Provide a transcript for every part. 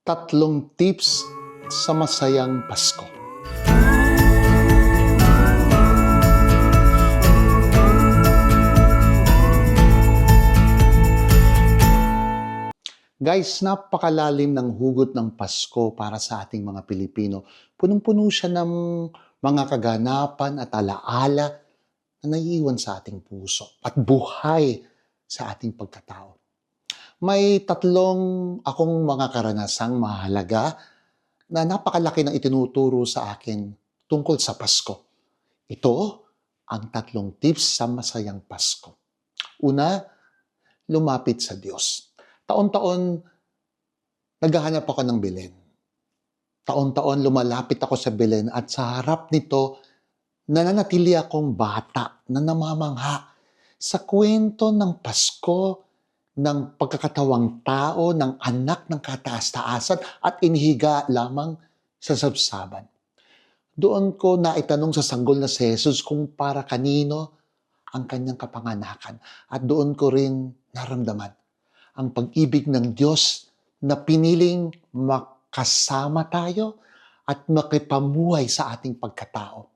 Tatlong tips sa masayang Pasko. Guys, napakalalim ng hugot ng Pasko para sa ating mga Pilipino. Punong-puno siya ng mga kaganapan at alaala na naiiwan sa ating puso at buhay sa ating pagkatao. May tatlong akong mga karanasang mahalaga na napakalaki ng itinuturo sa akin tungkol sa Pasko. Ito ang tatlong tips sa masayang Pasko. Una, lumapit sa Diyos. Taon-taon, naghahanap ako ng Belen. Taon-taon, lumalapit ako sa Belen at sa harap nito, nananatili akong bata na namamangha sa kwento ng Pasko, ng pagkakatawang tao, ng anak ng kataas-taasan at inihiga lamang sa sabsaban. Doon ko naitanong sa sanggol na si Jesus kung para kanino ang kanyang kapanganakan. At doon ko rin naramdaman ang pag-ibig ng Diyos na piniling makasama tayo at makipamuhay sa ating pagkatao.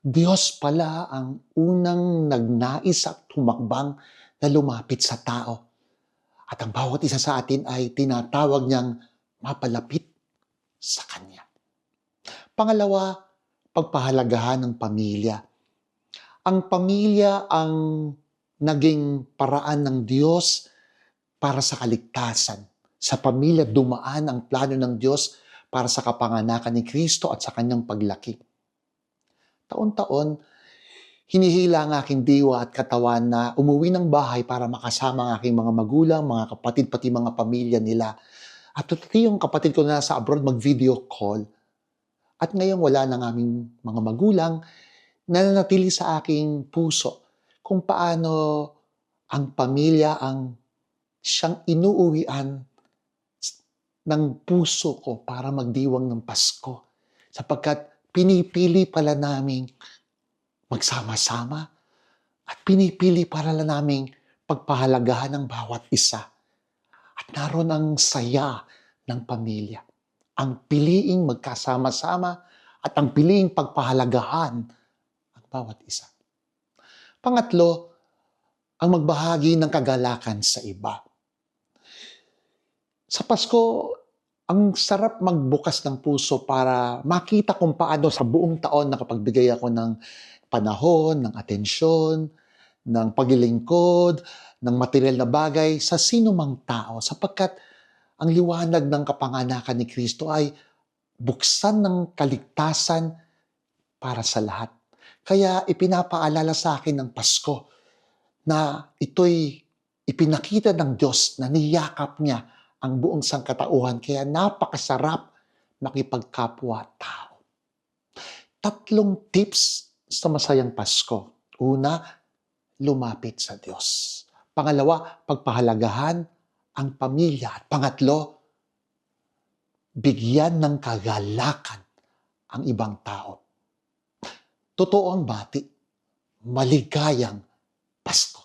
Diyos pala ang unang nagnais at humakbang na lumapit sa tao. At ang bawat isa sa atin ay tinatawag niyang mapalapit sa Kanya. Pangalawa, pagpahalagahan ng pamilya. Ang pamilya ang naging paraan ng Diyos para sa kaligtasan. Sa pamilya dumaan ang plano ng Diyos para sa kapanganakan ni Kristo at sa Kanyang paglaki. Taon-taon, hinihila ang aking diwa at katawan na umuwi ng bahay para makasama ang aking mga magulang, mga kapatid, pati mga pamilya nila. At pati yung kapatid ko na nasa abroad mag-video call. At ngayon wala ng aming mga magulang, nananatili sa aking puso kung paano ang pamilya ang siyang inuuwian ng puso ko para magdiwang ng Pasko. Sapagkat pinipili pala naming magsama-sama at pinipili para lang naming pagpahalagahan ng bawat isa. At naroon ang saya ng pamilya. Ang piliing magkasama-sama at ang piliing pagpahalagahan ang bawat isa. Pangatlo, ang magbahagi ng kagalakan sa iba. Sa Pasko, ang sarap magbukas ng puso para makita kung paano sa buong taon nakapagbigay ako ng panahon, ng atensyon, ng paglilingkod, ng material na bagay sa sino mang tao sapagkat ang liwanag ng kapanganakan ni Kristo ay buksan ng kaligtasan para sa lahat. Kaya ipinapaalala sa akin ng Pasko na ito'y ipinakita ng Diyos na niyakap niya ang buong sangkatauhan. Kaya napakasarap makipagkapwa-tao. Tatlong tips sa masayang Pasko. Una, lumapit sa Diyos. Pangalawa, pagpahalagahan ang pamilya. At pangatlo, bigyan ng kagalakan ang ibang tao. Totoo ang bati, maligayang Pasko.